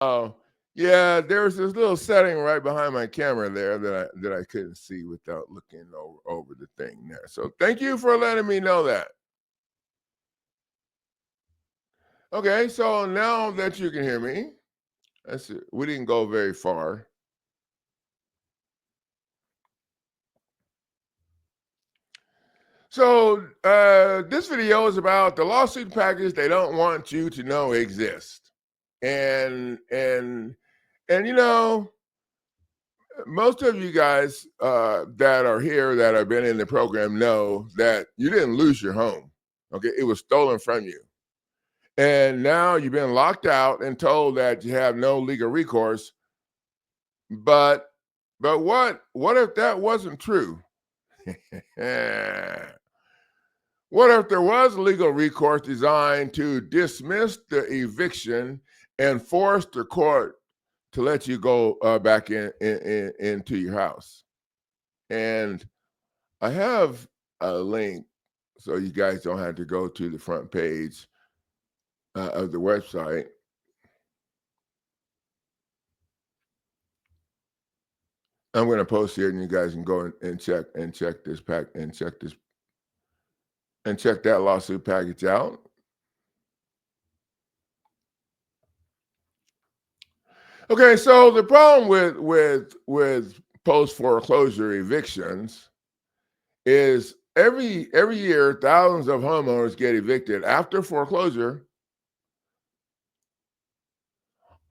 Oh, yeah, there's this little setting right behind my camera there that I couldn't see without looking over the thing there. So thank you for letting me know that. Okay, so now that you can hear me, we didn't go very far. So this video is about the lawsuit package they don't want you to know exist. And most of you guys that are here that have been in the program know that you didn't lose your home. Okay, it was stolen from you. And now you've been locked out and told that you have no legal recourse. But what if that wasn't true? What if there was legal recourse designed to dismiss the eviction and force the court to let you go back into your house? And I have a link so you guys don't have to go to the front page of the website. I'm going to post here, and you guys can go and check this pack and check that lawsuit package out. Okay, so the problem with post foreclosure evictions is every year thousands of homeowners get evicted after foreclosure,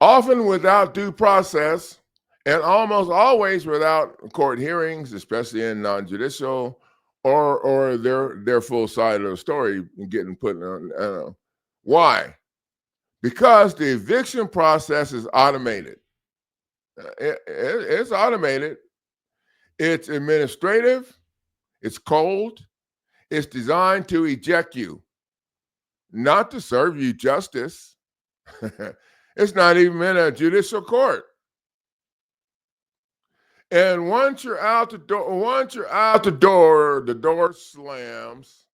often without due process and almost always without court hearings, especially in non-judicial or their full side of the story getting put on. Why? Because the eviction process is automated. It's automated. It's administrative. It's cold. It's designed to eject you, not to serve you justice. It's not even in a judicial court. And once you're out the door, the door slams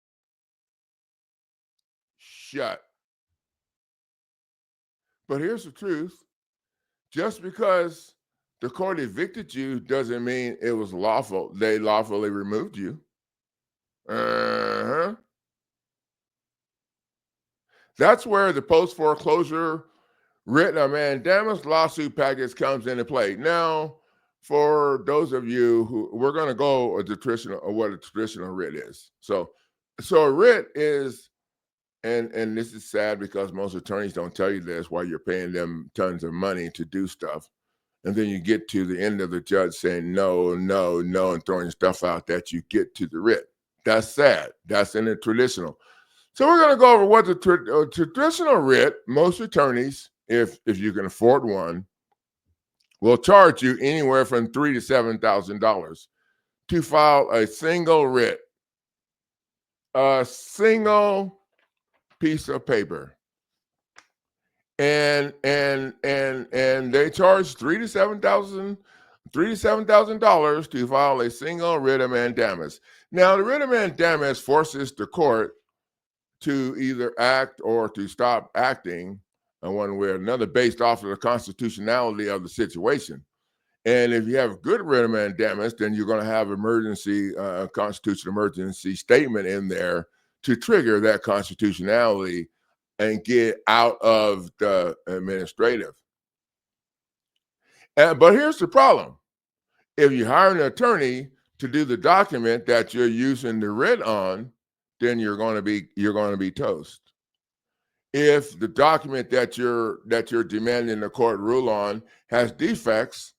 shut. But here's the truth. Just because the court evicted you doesn't mean it was lawful. They lawfully removed you. Uh-huh. That's where the post foreclosure writ of mandamus lawsuit package comes into play. Now, for those of you who we're going to go what a traditional writ is. So a writ is, and this is sad because most attorneys don't tell you this while you're paying them tons of money to do stuff. And then you get to the end of the judge saying no, no, no, and throwing stuff out that you get to the writ. That's sad. That's in the traditional. So we're going to go over what the traditional writ, most attorneys, if you can afford one, will charge you anywhere from $3,000 to $7,000 to file a single writ, a single piece of paper. And they charge $3,000 to $7,000 to file a single writ of mandamus. Now, the writ of mandamus forces the court to either act or to stop acting in one way or another based off of the constitutionality of the situation. And if you have a good writ of mandamus, then you're going to have emergency constitutional emergency statement in there to trigger that constitutionality and get out of the administrative. But here's the problem. If you hire an attorney to do the document that you're using the writ on, then you're going to be toast. If the document that you're demanding the court rule on has defects,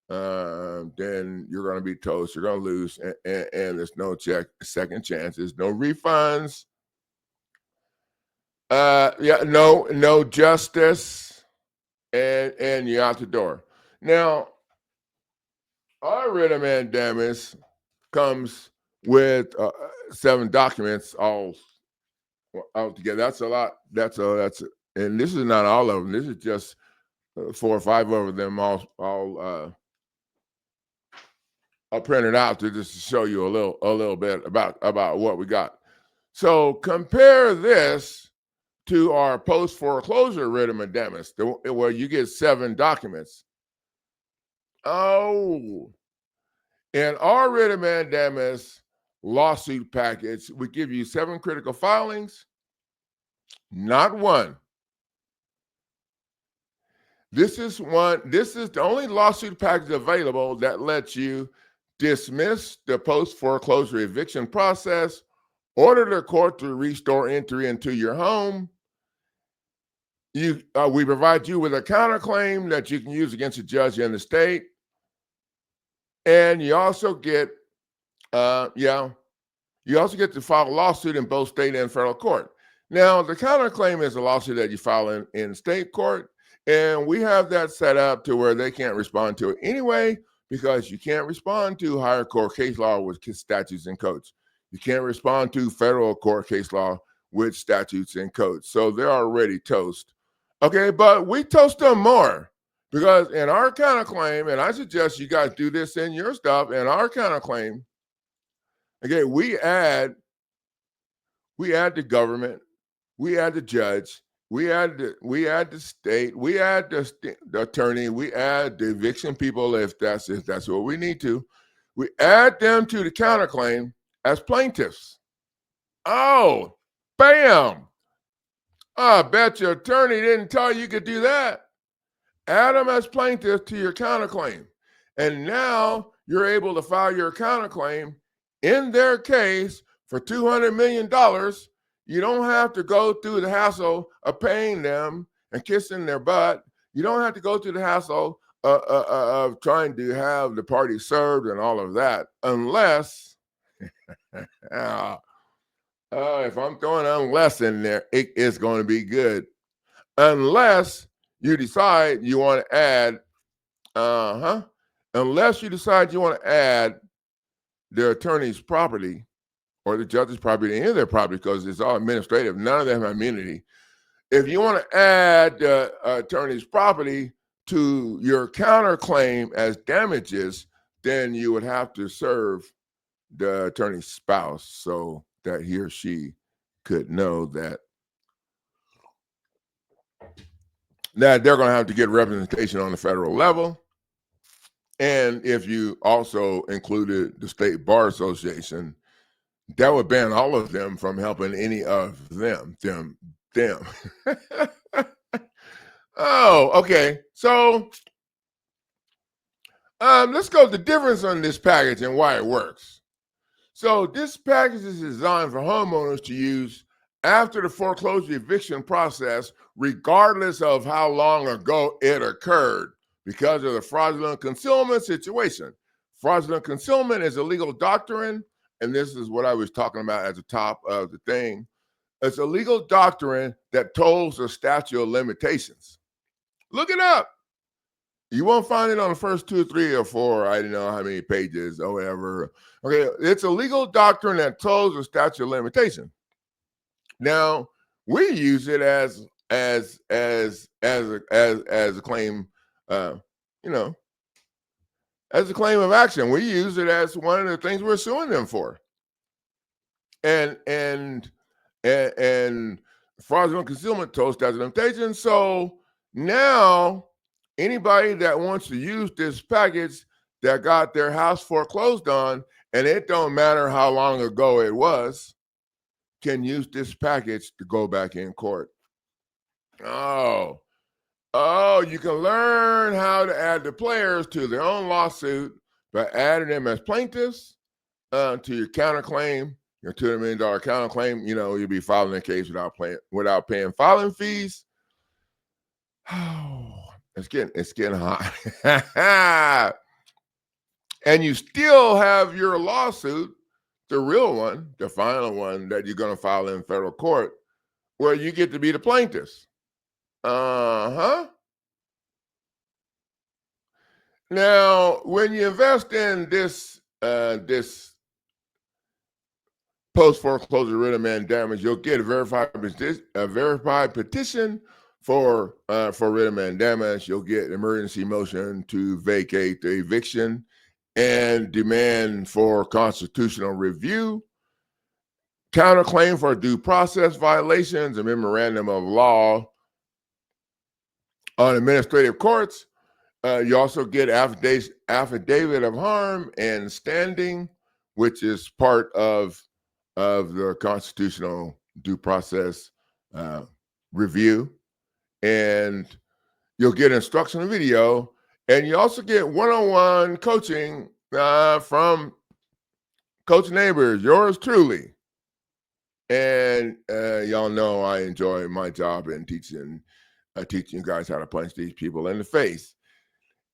then you're going to be toast. You're going to lose, and there's no second chances, no refunds. No justice, and you're out the door. Now, our writ of mandamus comes with 7 documents all together. That's a lot. And this is not all of them. This is just 4 or 5 of them all printed out to just show you a little bit about what we got. So compare this to our post foreclosure writ of mandamus, where you get 7 documents. Oh, in our writ of mandamus lawsuit package, we give you 7 critical filings, not one. This is the only lawsuit package available that lets you dismiss the post foreclosure eviction process, order the court to restore entry into your home. We provide you with a counterclaim that you can use against a judge in the state, and you also get, you also get to file a lawsuit in both state and federal court. Now, the counterclaim is a lawsuit that you file in state court, and we have that set up to where they can't respond to it anyway, because you can't respond to higher court case law with statutes and codes. You can't respond to federal court case law with statutes and codes. So they're already toast. Okay, but we toast them more, because in our counterclaim, and I suggest you guys do this in your stuff, in our counterclaim, okay, we add the government, we add the judge, we add the state, we add the attorney, we add the eviction people if that's what we need to. We add them to the counterclaim as plaintiffs. Oh, bam! I bet your attorney didn't tell you could do that. Add them as plaintiffs to your counterclaim. And now you're able to file your counterclaim in their case for $200 million. You don't have to go through the hassle of paying them and kissing their butt. You don't have to go through the hassle of trying to have the party served and all of that, unless, if I'm throwing unless in there, it is going to be good. Unless you decide you want to add, unless you decide you want to add their attorney's property or the judge's property, any of their property, because it's all administrative. None of them have immunity. If you want to add the attorney's property to your counterclaim as damages, then you would have to serve the attorney's spouse so that he or she could know that they're going to have to get representation on the federal level. And if you also included the State Bar Association, that would ban all of them from helping any of them. Oh, okay. So let's go to the difference on this package and why it works. So this package is designed for homeowners to use after the foreclosure eviction process, regardless of how long ago it occurred, because of the fraudulent concealment situation. Fraudulent concealment is a legal doctrine, and this is what I was talking about at the top of the thing. It's a legal doctrine that tolls the statute of limitations. Look it up. You won't find it on the first 2, 3, or 4. I don't know how many pages or whatever. Okay, it's a legal doctrine that tolls the statute of limitation. Now we use it as a claim, as a claim of action. We use it as one of the things we're suing them for. And fraudulent concealment tolls statute of limitations. So now anybody that wants to use this package that got their house foreclosed on, and it don't matter how long ago it was, can use this package to go back in court. Oh, you can learn how to add the players to their own lawsuit by adding them as plaintiffs to your counterclaim, your $200 million counterclaim. You'll be filing a case without paying filing fees. Oh, it's getting hot. And you still have your lawsuit, the real one, the final one that you're going to file in federal court, where you get to be the plaintiffs. Now, when you invest in this post foreclosure writ of mandamus, you'll get a verified petition for writ of mandamus. You'll get an emergency motion to vacate the eviction and demand for constitutional review. counterclaim for due process violations, a memorandum of law on administrative courts. You also get affidavit of harm and standing, which is part of the constitutional due process review. And you'll get instructional video, and you also get one-on-one coaching from Coach Neighbors, yours truly. And y'all know I enjoy my job in teaching you guys how to punch these people in the face.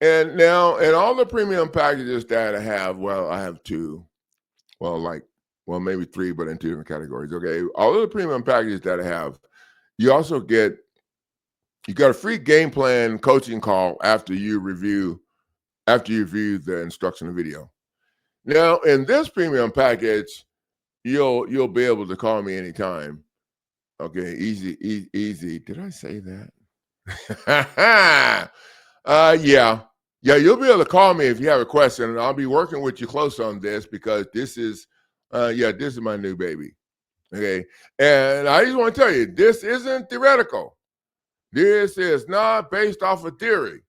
And now, in all the premium packages that I have, well, I have two, maybe three, but in two different categories. Okay, all of the premium packages that I have, you also get, you got a free game plan coaching call after you review the instructional video. Now, in this premium package, you'll be able to call me anytime. Okay, easy. Did I say that? Yeah, you'll be able to call me if you have a question, and I'll be working with you close on this because this is my new baby. Okay, and I just want to tell you, this isn't theoretical. This is not based off of theory.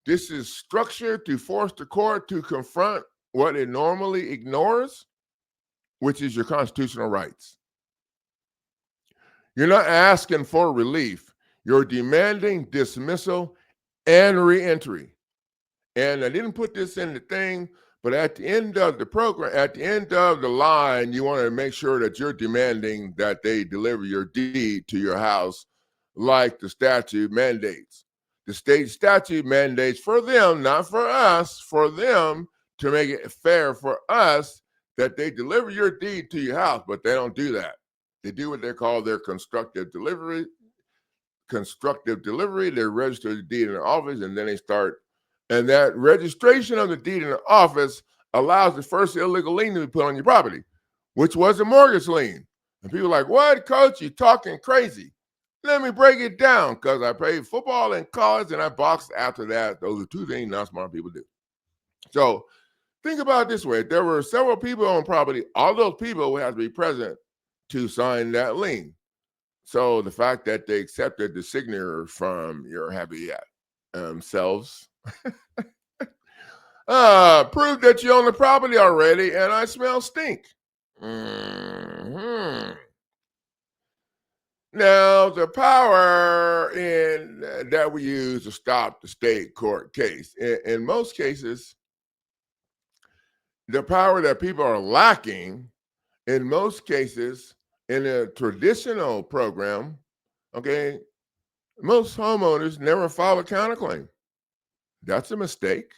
This is structured to force the court to confront what it normally ignores, which is your constitutional rights. You're not asking for relief. You're demanding dismissal and reentry. And I didn't put this in the thing, but at the end of the program, at the end of the line, you want to make sure that you're demanding that they deliver your deed to your house like the statute mandates. The state statute mandates for them, not for us, for them to make it fair for us that they deliver your deed to your house, but they don't do that. They do what they call their constructive delivery. They register the deed in the office, and then they start. And that registration of the deed in the office allows the first illegal lien to be put on your property, which was a mortgage lien. And people are like, what, coach? You're talking crazy. Let me break it down, because I played football in college and I boxed after that. Those are two things not smart people do. So think about it this way. There were several people on property. All those people would have to be present to sign that lien. So the fact that they accepted the signature from your happy selves proved that you own the property already, and I smell stink. Mm-hmm. Now, the power that we use to stop the state court case, in most cases, the power that people are lacking, in most cases, in a traditional program, okay, most homeowners never file a counterclaim. That's a mistake.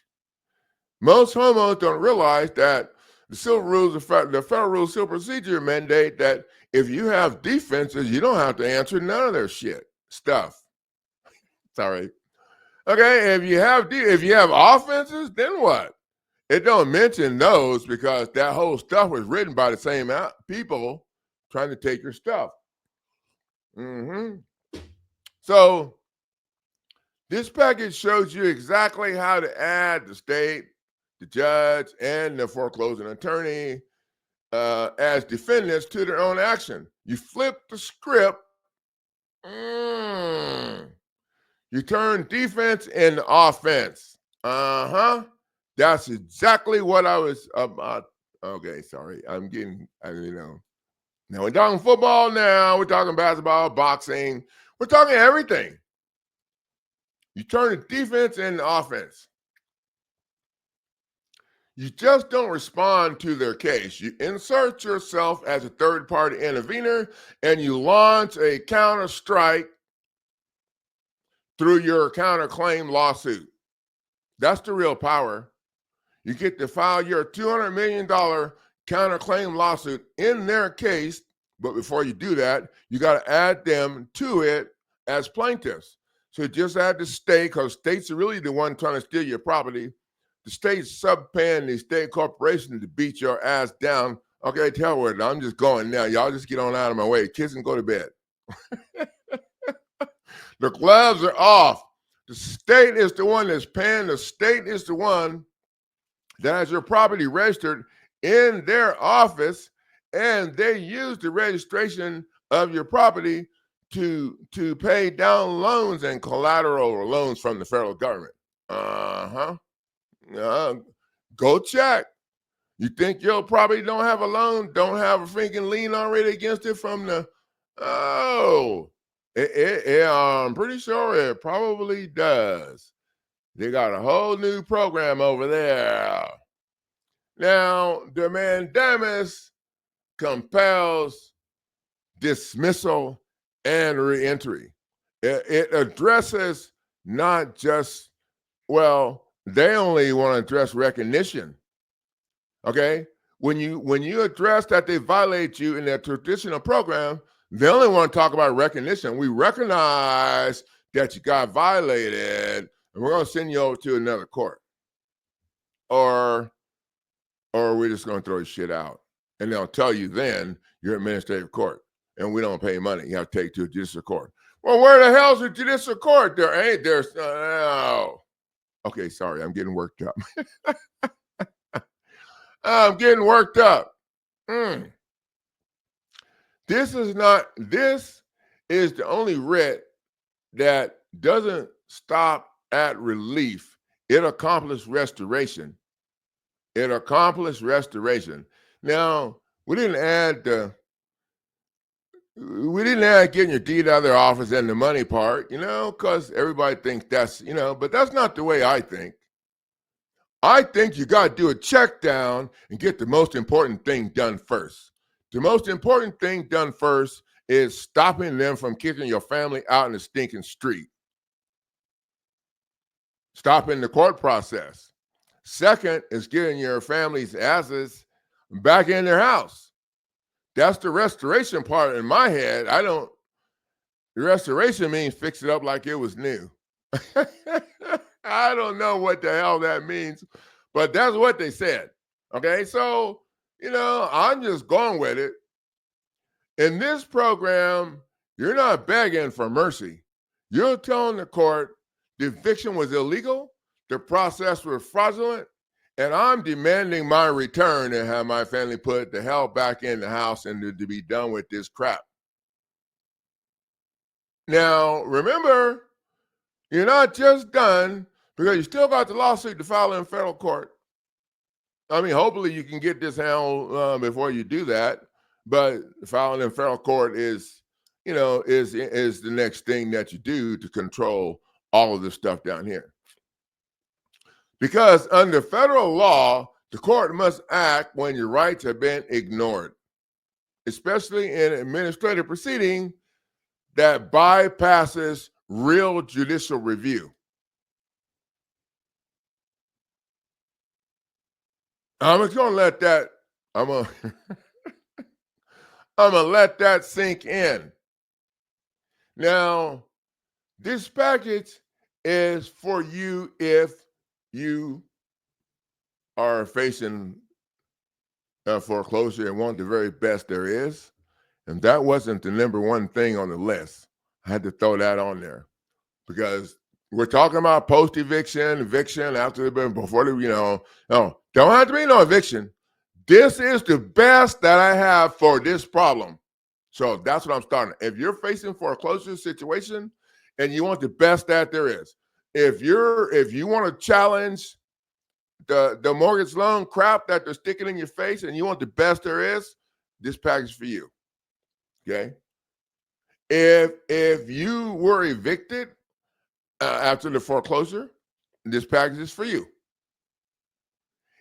Most homeowners don't realize that the federal rules of civil procedure mandate that if you have defenses, you don't have to answer none of their stuff. Sorry. Okay, if you have offenses, then what? It don't mention those because that whole stuff was written by the same people trying to take your stuff. So this package shows you exactly how to add the state, the judge, and the foreclosing attorney as defendants to their own action. You flip the script. You turn defense into offense. That's exactly what I was about. Okay, sorry. Now we're talking football now. We're talking basketball, boxing. We're talking everything. You turn the defense into offense. You just don't respond to their case. You insert yourself as a third-party intervener, and you launch a counter-strike through your counterclaim lawsuit. That's the real power. You get to file your $200 million counterclaim lawsuit in their case, but before you do that, you got to add them to it as plaintiffs. So just add the state, because states are really the one trying to steal your property. The state's subpaying the state corporation to beat your ass down. Okay, tell what, I'm just going now. Y'all just get on out of my way. Kids can go to bed. The gloves are off. The state is the one that's paying. The state is the one that has your property registered in their office, and they use the registration of your property to pay down loans and collateral or loans from the federal government. Uh-huh. Uh, Go check. You think you'll probably don't have a loan, don't have a freaking lien already against it from the oh. I'm pretty sure it probably does. They got a whole new program over there. Now, the mandamus compels dismissal and reentry. It addresses not just, well, they only want to address recognition. Okay? When you address that they violate you in their traditional program, they only want to talk about recognition. We recognize that you got violated, and we're going to send you over to another court. Or we're just going to throw your shit out. And they'll tell you then you're administrative court and we don't pay money. You have to take it to a judicial court. Well, where the hell's the judicial court? There ain't. There's no. Okay, sorry. I'm getting worked up. I'm getting worked up. This is the only writ that doesn't stop at relief. It accomplishes restoration. Now, we didn't add getting your deed out of their office and the money part, because everybody thinks that's, but that's not the way I think. I think you got to do a check down and get the most important thing done first. The most important thing done first is stopping them from kicking your family out in the stinking street. Stopping the court process. Second is getting your family's asses back in their house. That's the restoration part in my head. The restoration means fix it up like it was new. I don't know what the hell that means, but that's what they said. Okay, so, I'm just going with it. In this program, you're not begging for mercy. You're telling the court the eviction was illegal, the process was fraudulent, and I'm demanding my return and have my family put the hell back in the house and to be done with this crap. Now, remember, you're not just done because you still got the lawsuit to file in federal court. I mean, hopefully you can get this handled before you do that. But filing in federal court is the next thing that you do to control all of this stuff down here. Because under federal law, the court must act when your rights have been ignored, especially in an administrative proceeding that bypasses real judicial review. I'm just gonna let that. I'm gonna let that sink in. Now, this package is for you if you are facing a foreclosure and want the very best there is. And that wasn't the number one thing on the list. I had to throw that on there because we're talking about post-eviction, eviction after before no, don't have to be no eviction. This is the best that I have for this problem. So that's what I'm starting. If you're facing foreclosure situation and you want the best that there is, if you want to challenge the mortgage loan crap that they're sticking in your face and you want the best there is, this package is for you. Okay. If you were evicted after the foreclosure, this package is for you.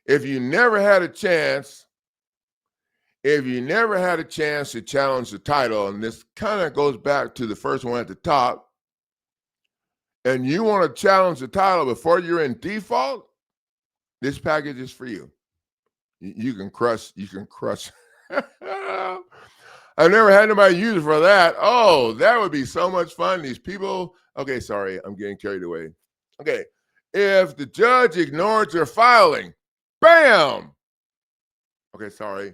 If you never had a chance to challenge the title, and this kind of goes back to the first one at the top, and you want to challenge the title before you're in default, this package is for you. You can crush. I've never had anybody use it for that. Oh, that would be so much fun. These people. Okay, sorry, I'm getting carried away. Okay, if the judge ignores your filing, bam. Okay, sorry.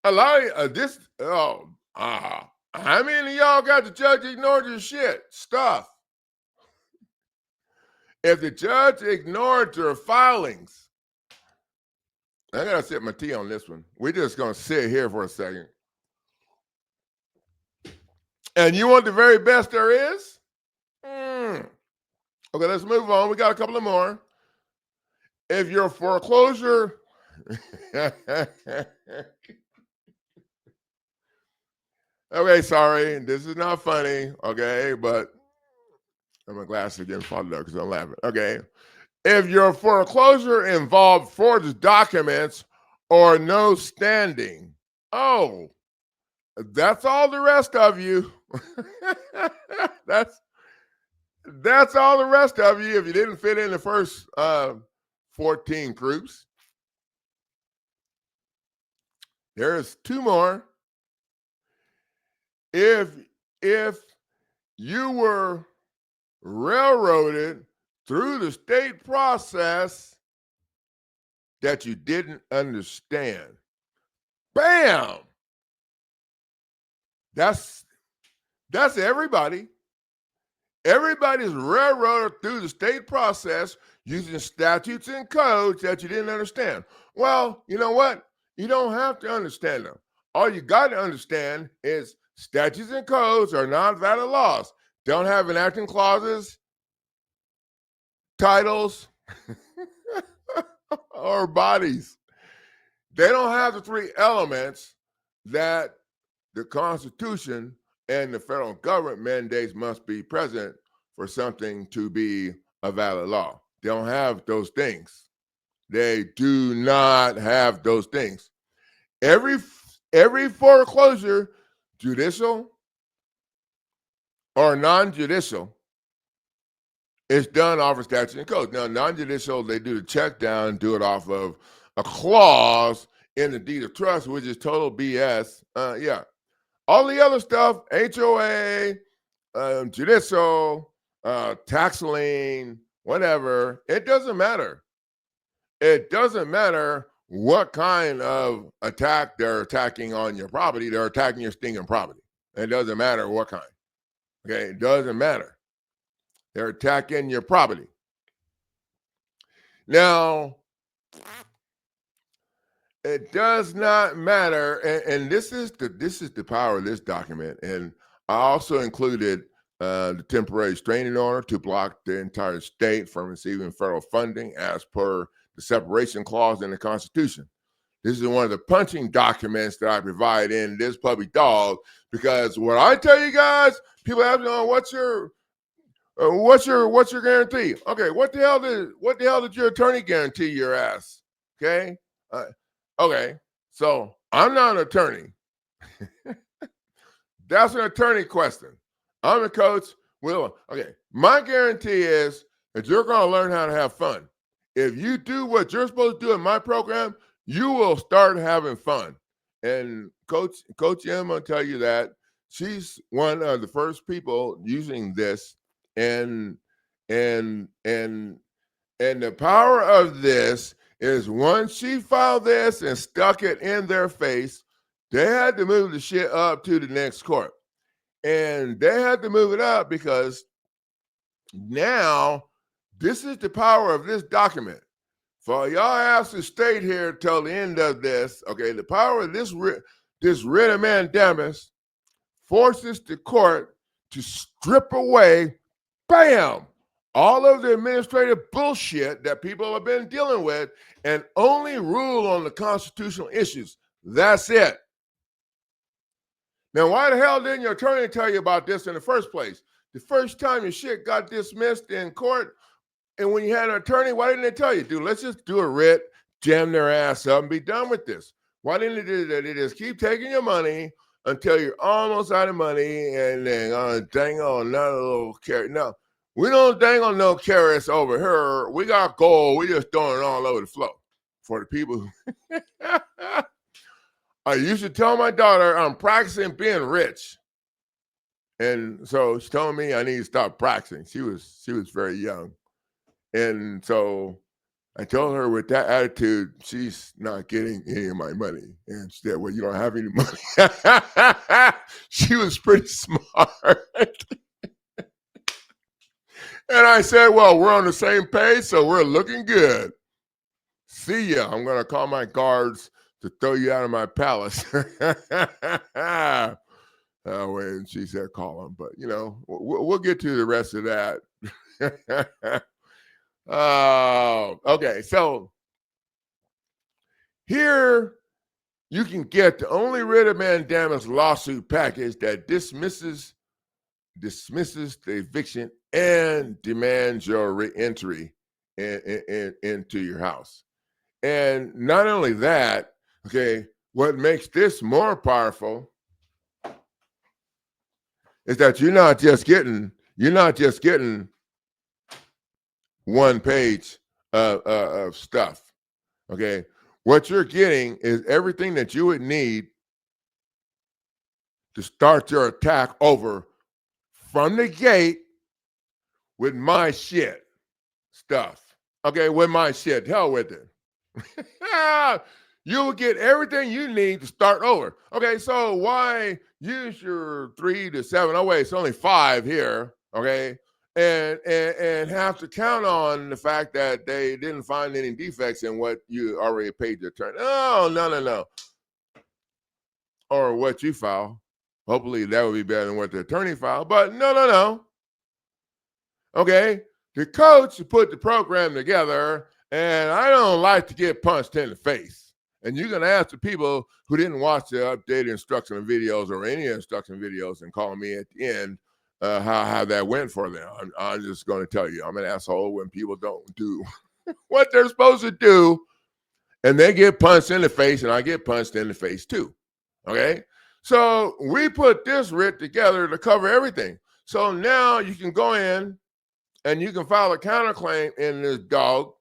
A lot of this. How many of y'all got the judge ignored your shit stuff? If the judge ignored your filings, I gotta sip my tea on this one. We're just gonna sit here for a second. And you want the very best there is? Okay, let's move on. We got a couple of more. If your foreclosure okay, sorry, this is not funny, okay, but my glasses are getting fogged up because I'm laughing. Okay. If your foreclosure involved forged documents or no standing, oh, that's all the rest of you. that's all the rest of you if you didn't fit in the first 14 groups. There's two more. If you were railroaded through the state process that you didn't understand, bam! That's everybody. Everybody's railroaded through the state process using statutes and codes that you didn't understand. Well, you know what? You don't have to understand them. All you got to understand is statutes and codes are non-valid laws. Don't have enacting clauses, titles, or bodies. They don't have the three elements that the Constitution and the federal government mandates must be present for something to be a valid law. They don't have those things. They do not have those things. Every foreclosure, judicial or non-judicial, is done off of statutes and codes. Now, non-judicial, they do the check down, do it off of a clause in the deed of trust, which is total BS. Yeah. All the other stuff, HOA, judicial, tax lien, whatever, it doesn't matter. It doesn't matter what kind of attack they're attacking on your property. They're attacking your stinking property. It doesn't matter what kind. Okay, it doesn't matter. They're attacking your property. Now, it does not matter, and this is the power of this document. And I also included the temporary restraining order to block the entire state from receiving federal funding as per the separation clause in the Constitution. This is one of the punching documents that I provide in this puppy dog, because what I tell you guys, people ask me, "Oh, what's your guarantee?" Okay, what the hell did your attorney guarantee your ass? Okay. Okay, so I'm not an attorney. That's an attorney question. I'm a coach. Okay, my guarantee is that you're going to learn how to have fun. If you do what you're supposed to do in my program, you will start having fun. And Coach M will tell you that she's one of the first people using this, and the power of this is once she filed this and stuck it in their face, they had to move the shit up to the next court. And they had to move it up because now this is the power of this document. For y'all have to stay here till the end of this. Okay, the power of this writ of mandamus forces the court to strip away, bam, all of the administrative bullshit that people have been dealing with and only rule on the constitutional issues. That's it. Now, why the hell didn't your attorney tell you about this in the first place? The first time your shit got dismissed in court, and when you had an attorney, why didn't they tell you, dude, let's just do a writ, jam their ass up, and be done with this? Why didn't they do that? They just keep taking your money until you're almost out of money, and then dangle another little carrot. No, we don't dangle no carrots over here. We got gold. We just throwing it all over the floor for the people. I used to tell my daughter I'm practicing being rich. And so she told me I need to stop practicing. She was very young. And so I told her with that attitude, she's not getting any of my money. And she said, well, you don't have any money. She was pretty smart. And I said, well, we're on the same page, so we're looking good. See ya. I'm going to call my guards to throw you out of my palace. Oh, wait, and she said, call him. But, we'll get to the rest of that. Oh, okay. So here you can get the only writ of mandamus lawsuit package that dismisses the eviction and demands your reentry into your house. And not only that, okay, what makes this more powerful is that you're not just getting one page of stuff. Okay, what you're getting is everything that you would need to start your attack over from the gate with my shit stuff. Okay, with my shit. Hell with it. You will get everything you need to start over. Okay, so why use your 3 to 7? Oh wait, it's only 5 here. Okay, and have to count on the fact that they didn't find any defects in what you already paid your attorney. Oh, no. Or what you file. Hopefully that would be better than what the attorney filed. But no. Okay, the coach put the program together, and I don't like to get punched in the face. And you're going to ask the people who didn't watch the updated instructional videos or any instruction videos and call me at the end how that went for them. I'm just going to tell you, I'm an asshole when people don't do what they're supposed to do, and they get punched in the face, and I get punched in the face too. Okay? So we put this writ together to cover everything. So now you can go in and you can file a counterclaim in this dog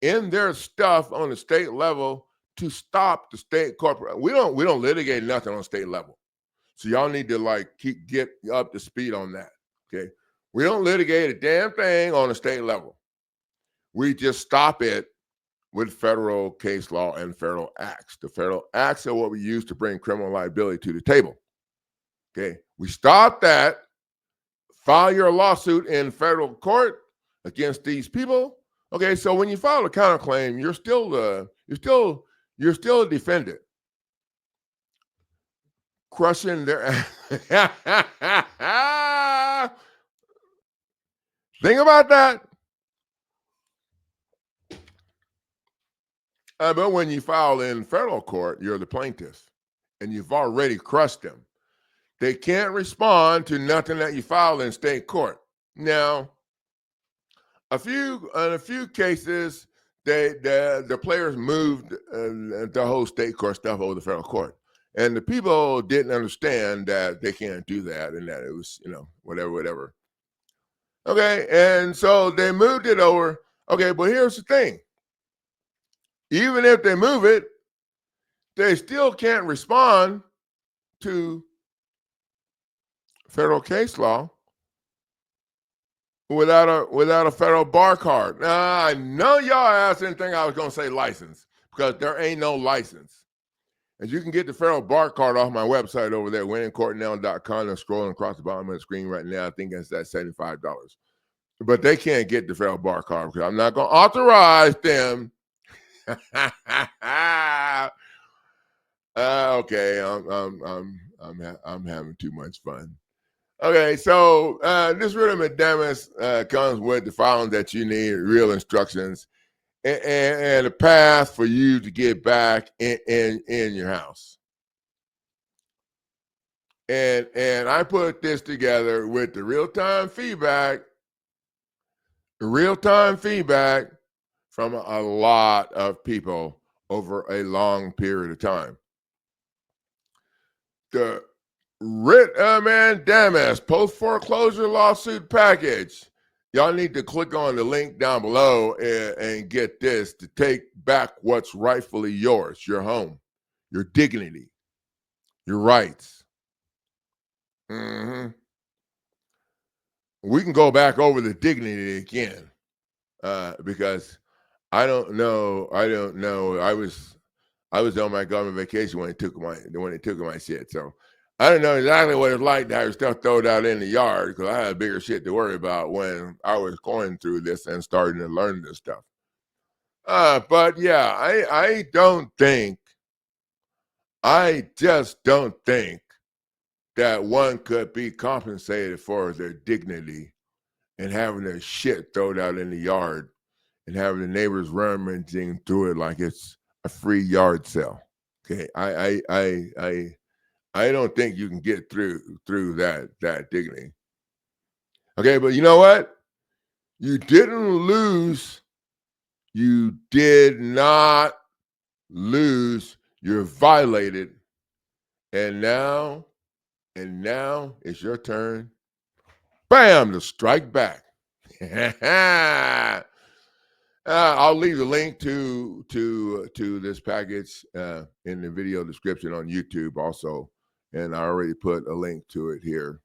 in their stuff on the state level to stop the state corporate. We don't litigate nothing on state level. So y'all need to get up to speed on that. Okay. We don't litigate a damn thing on the state level. We just stop it with federal case law and federal acts. The federal acts are what we use to bring criminal liability to the table. Okay. We stop that. File your lawsuit in federal court against these people. Okay, so when you file a counterclaim, you're still a defendant. Crushing their think about that. But when you file in federal court, you're the plaintiff, and you've already crushed them. They can't respond to nothing that you filed in state court. Now, in a few cases, the players moved the whole state court stuff over to federal court, and the people didn't understand that they can't do that, and that it was whatever. Okay, and so they moved it over. Okay, but here's the thing: even if they move it, they still can't respond to federal case law without a federal bar card. Now, I know y'all asked didn't think I was going to say license because there ain't no license. And you can get the federal bar card off my website over there, winningcourtnow.com. I'm scrolling across the bottom of the screen right now. I think it's at $75. But they can't get the federal bar card because I'm not going to authorize them. Okay, I'm having too much fun. Okay, so this writ of mandamus comes with the following that you need: real instructions and a path for you to get back in your house. And I put this together with the real-time feedback from a lot of people over a long period of time. The Writ of Mandamus post-foreclosure lawsuit package. Y'all need to click on the link down below and get this to take back what's rightfully yours: your home, your dignity, your rights. We can go back over the dignity again because I don't know. I was on my government vacation when they took my shit. So I don't know exactly what it's like to have stuff thrown out in the yard because I had bigger shit to worry about when I was going through this and starting to learn this stuff. But yeah, I just don't think that one could be compensated for their dignity and having their shit thrown out in the yard and having the neighbors rummaging through it like it's a free yard sale. Okay, I don't think you can get through that dignity. Okay, but you know what? You didn't lose. You did not lose. You're violated, and now it's your turn. Bam! To strike back. I'll leave the link to this package in the video description on YouTube also, and I already put a link to it here.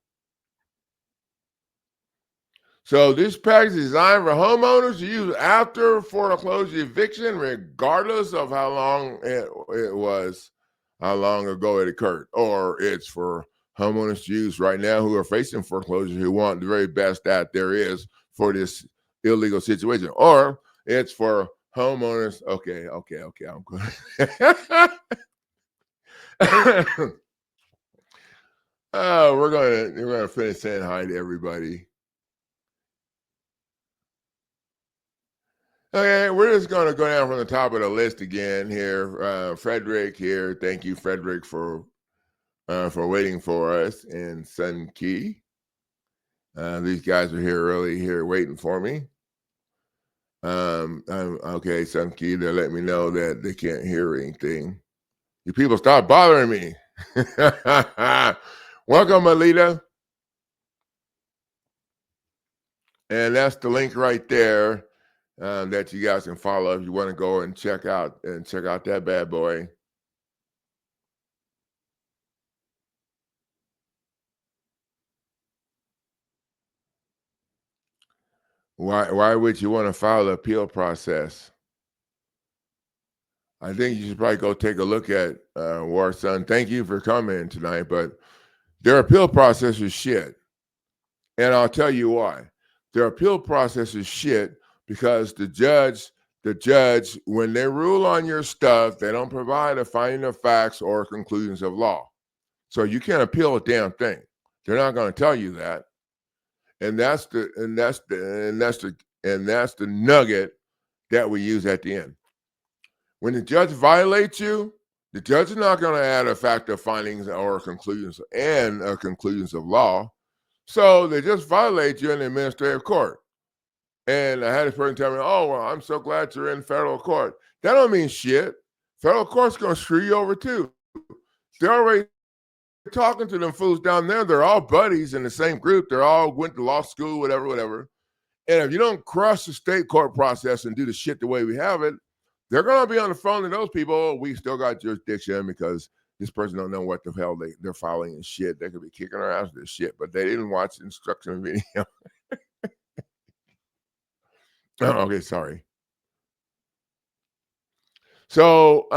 So this package is designed for homeowners to use after foreclosure eviction, regardless of how long how long ago it occurred, or it's for homeowners to use right now who are facing foreclosure, who want the very best that there is for this illegal situation, or it's for homeowners. Okay, I'm good. We're gonna finish saying hi to everybody. Okay, we're just going to go down from the top of the list again here. Frederick here. Thank you, Frederick, for waiting for us. And Sun Key. These guys are here early here waiting for me. Okay, Sun Key, they're letting me know that they can't hear anything. You people stop bothering me. Welcome, Alita. And that's the link right there. That you guys can follow if you want to go and check out that bad boy. Why would you want to follow the appeal process? I think you should probably go take a look at War Son. Thank you for coming tonight, but their appeal process is shit. And I'll tell you why. Their appeal process is shit because the judge, when they rule on your stuff, they don't provide a finding of facts or conclusions of law. So you can't appeal a damn thing. They're not going to tell you that. And that's the nugget that we use at the end. When the judge violates you, the judge is not going to add a fact of findings or conclusions of law. So they just violate you in the administrative court. And I had a person tell me, "Oh, well, I'm so glad you're in federal court." That don't mean shit. Federal court's going to screw you over too. They're already talking to them fools down there. They're all buddies in the same group. They're all went to law school, whatever. And if you don't crush the state court process and do the shit the way we have it, they're going to be on the phone to those people. "Oh, we still got jurisdiction because this person don't know what the hell they're filing and shit. They could be kicking our ass with this shit, but they didn't watch the instruction video." Okay, sorry. So,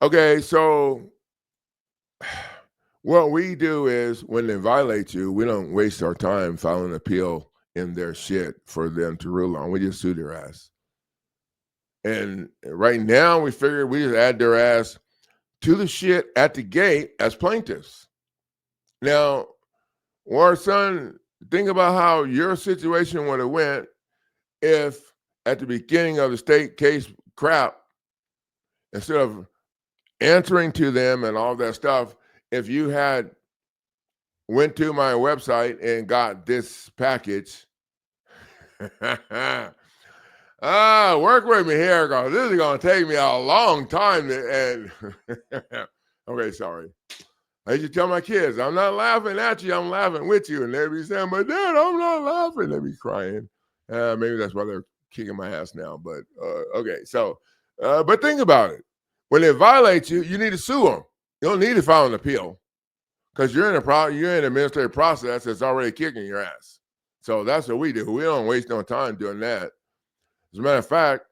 okay, so what we do is when they violate you, we don't waste our time filing an appeal in their shit for them to rule on. We just sue their ass. And right now, we figure we just add their ass to the shit at the gate as plaintiffs. Now, War Son, think about how your situation would have went if at the beginning of the state case crap, instead of answering to them and all that stuff, if you had went to my website and got this package, work with me here, because this is going to take me a long time okay, sorry. I used to tell my kids, "I'm not laughing at you, I'm laughing with you." And they'd be saying, "But Dad, I'm not laughing." They'd be crying. Maybe that's why they're kicking my ass now. But okay, so but think about it. When they violate you, you need to sue them. You don't need to file an appeal because you're in an administrative process that's already kicking your ass. So that's what we do. We don't waste no time doing that. As a matter of fact,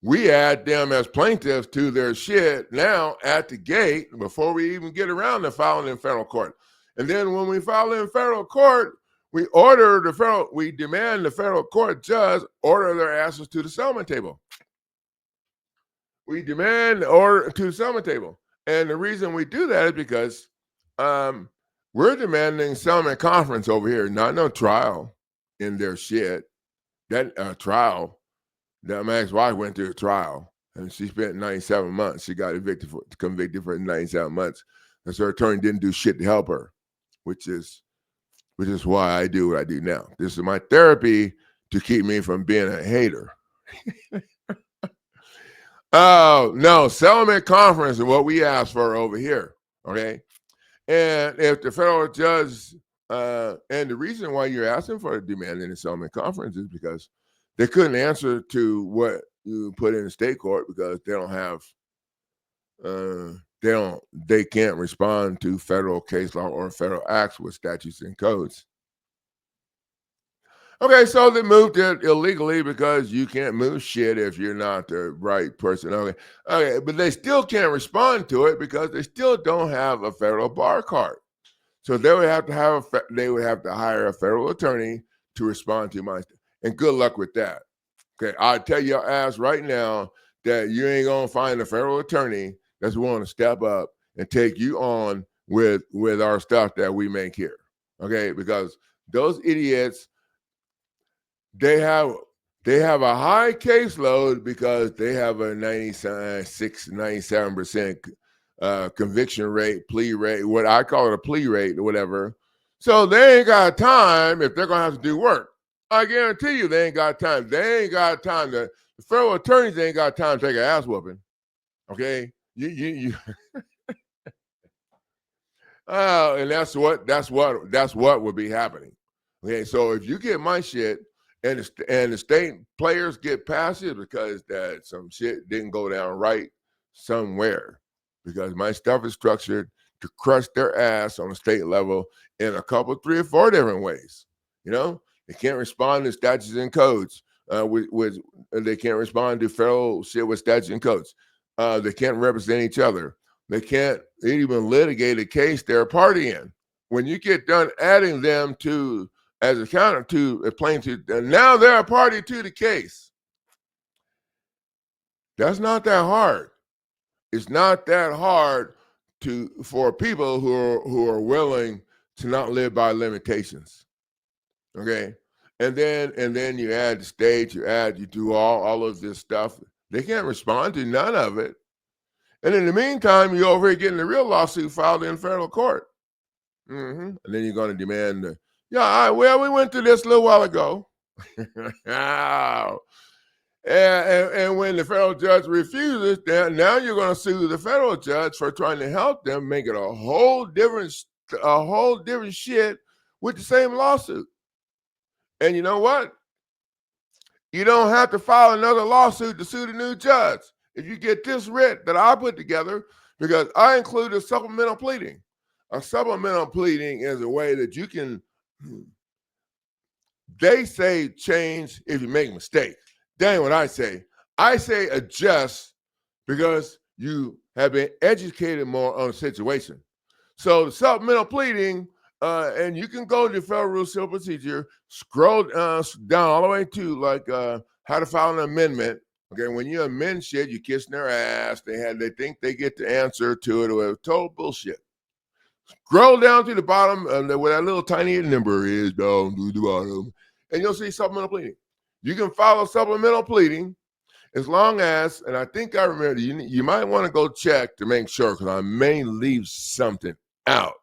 we add them as plaintiffs to their shit now at the gate before we even get around to filing in federal court. And then when we file in federal court, we demand the federal court judge order their asses to the settlement table. We demand order to the settlement table. And the reason we do that is because we're demanding settlement conference over here, not no trial in their shit. That trial, that my ex-wife went through a trial, and she spent 97 months. She got convicted for 97 months. Because her attorney didn't do shit to help her, which is why I do what I do now. This is my therapy to keep me from being a hater. Oh, no, settlement conference is what we ask for over here, okay? And if the federal judge, and the reason why you're asking for a demand in the settlement conference is because they couldn't answer to what you put in the state court because they don't have, they can't respond to federal case law or federal acts with statutes and codes. Okay, so they moved it illegally because you can't move shit if you're not the right person. Okay, but they still can't respond to it because they still don't have a federal bar card. So they would have to hire a federal attorney to respond to my. And good luck with that. Okay, I tell your ass right now that you ain't gonna find a federal attorney that's willing to step up and take you on with our stuff that we make here. Okay, because those idiots. They have a high caseload because they have a 97% conviction rate, plea rate, what I call it a plea rate or whatever. So they ain't got time if they're going to have to do work. I guarantee you they ain't got time. They ain't got time. The federal attorneys ain't got time to take an ass whooping. Okay? You and that's what would be happening. Okay, so if you get my shit and the state players get past it because that some shit didn't go down right somewhere, because my stuff is structured to crush their ass on a state level in a couple, 3 or 4 different ways. You know, they can't respond to statutes and codes. They can't respond to federal shit with statutes and codes. They can't represent each other. They can't even litigate a case they're a party in. When you get done adding them to as a counter to a plaintiff, and now they're a party to the case. That's not that hard. It's not that hard for people who are willing to not live by limitations. Okay, and then you add the state, you do all of this stuff. They can't respond to none of it. And in the meantime, you're over here getting the real lawsuit filed in federal court. And then you're going to demand we went through this a little while ago. and when the federal judge refuses, now you're going to sue the federal judge for trying to help them make it a whole different shit with the same lawsuit. And you know what? You don't have to file another lawsuit to sue the new judge if you get this writ that I put together, because I include a supplemental pleading. A supplemental pleading is a way that you can. They say change if you make mistakes. That ain't what I say. I say adjust because you have been educated more on the situation. So the supplemental pleading, and you can go to the Federal Rules of Civil Procedure, scroll down all the way to how to file an amendment. Okay, when you amend shit, you kissing their ass. They think they get the answer to it, or total bullshit. Scroll down to the bottom where that little tiny number is down to the bottom, and you'll see supplemental pleading. You can file a supplemental pleading as long as, and I think I remember, you might want to go check to make sure, because I may leave something out,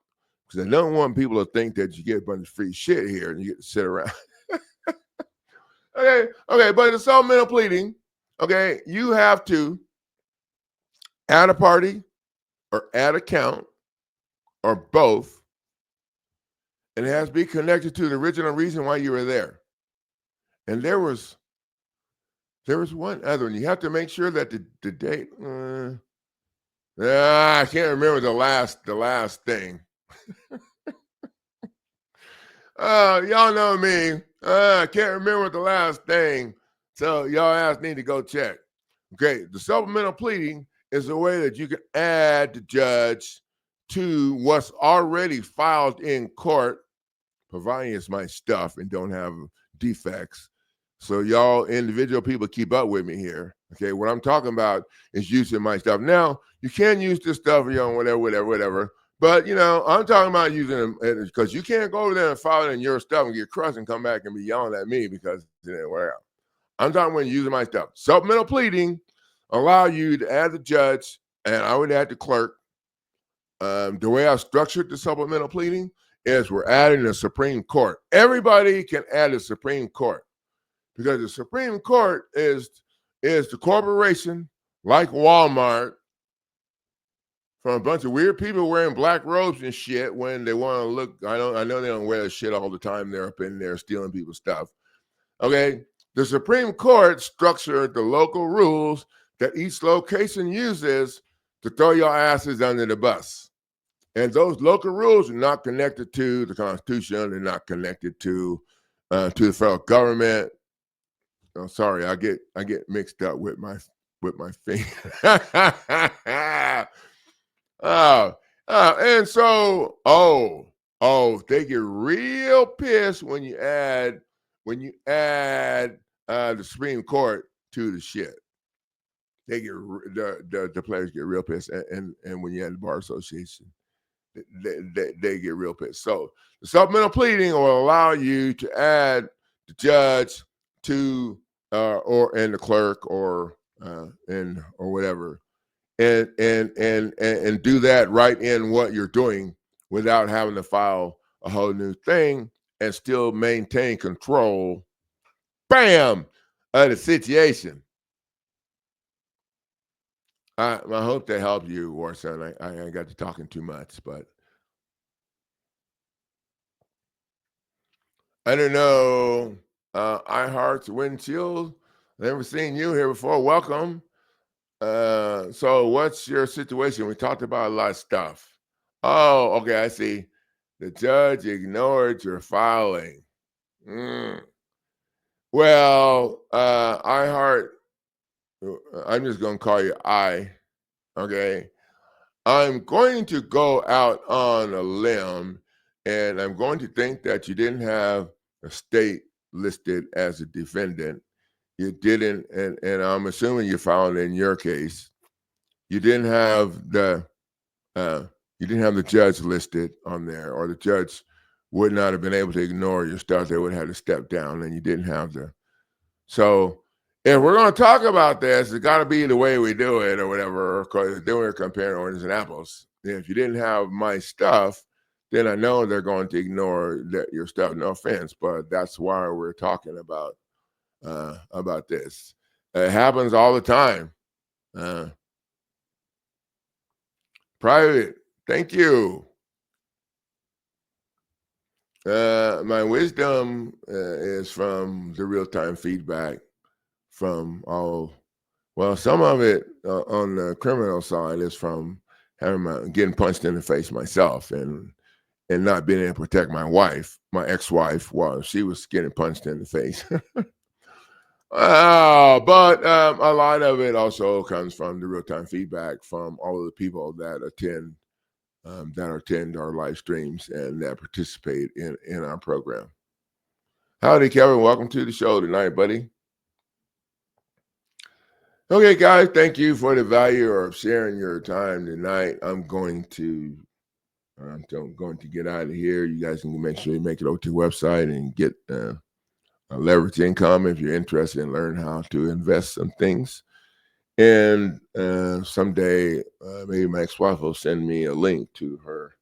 because I don't want people to think that you get a bunch of free shit here and you get to sit around. Okay, but the supplemental pleading, okay, you have to add a party or add a count or both, and it has to be connected to the original reason why you were there. And there was one other one. You have to make sure that the date. I can't remember the last thing. Y'all know me. I can't remember the last thing. So y'all ass need to go check. Okay, the supplemental pleading is a way that you can add the judge to what's already filed in court providing us my stuff and don't have defects. So y'all individual people keep up with me here. Okay, what I'm talking about is using my stuff. Now, you can use this stuff, whatever. But, I'm talking about using it because you can't go over there and file it in your stuff and get crushed and come back and be yelling at me because it didn't work out. I'm talking about using my stuff. Supplemental pleading allow you to add the judge, and I would add the clerk. The way I structured the supplemental pleading is we're adding the Supreme Court. Everybody can add the Supreme Court because the Supreme Court is the corporation like Walmart from a bunch of weird people wearing black robes and shit when they want to look. I know they don't wear this shit all the time. They're up in there stealing people's stuff. Okay, the Supreme Court structured the local rules that each location uses to throw your asses under the bus. And those local rules are not connected to the Constitution. They're not connected to the federal government. Oh, sorry, I get mixed up with my finger. And so they get real pissed when you add the Supreme Court to the shit. They get the players get real pissed, and when you add the Bar Association, they get real pissed. So the supplemental pleading will allow you to add the judge to and the clerk or whatever, and do that right in what you're doing without having to file a whole new thing and still maintain control. Bam, of the situation. I hope that helped you, Warson. I got to talking too much, but I don't know. iHeart's Windshield. Never seen you here before. Welcome. So what's your situation? We talked about a lot of stuff. Oh, okay, I see. The judge ignored your filing. Well, iHeart, I'm just going to call you I, okay? I'm going to go out on a limb, and I'm going to think that you didn't have a state listed as a defendant. You didn't, and I'm assuming you filed in your case. You didn't have the judge listed on there, or the judge would not have been able to ignore your stuff. They would have had to step down, and you didn't have the. So if we're going to talk about this, it's got to be the way we do it or whatever, because then we're comparing oranges and apples. If you didn't have my stuff, then I know they're going to ignore your stuff. No offense, but that's why we're talking about this. It happens all the time. Private, thank you. My wisdom is from the real-time feedback from some of it on the criminal side is from getting punched in the face myself and not being able to protect my wife, my ex-wife, while she was getting punched in the face. But a lot of it also comes from the real-time feedback from all of the people that attend our live streams and that participate in our program. Howdy, Kevin. Welcome to the show tonight, buddy. Okay, guys, thank you for the value of sharing your time tonight. I'm going to get out of here. You guys can make sure you make it over to the website and get a leverage income if you're interested in learning how to invest some things. And someday, maybe my ex-wife will send me a link to her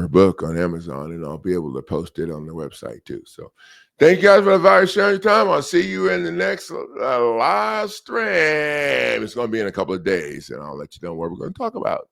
book on Amazon, and I'll be able to post it on the website too. So thank you guys for the value sharing your time. I'll see you in the next live stream. It's going to be in a couple of days, and I'll let you know what we're going to talk about.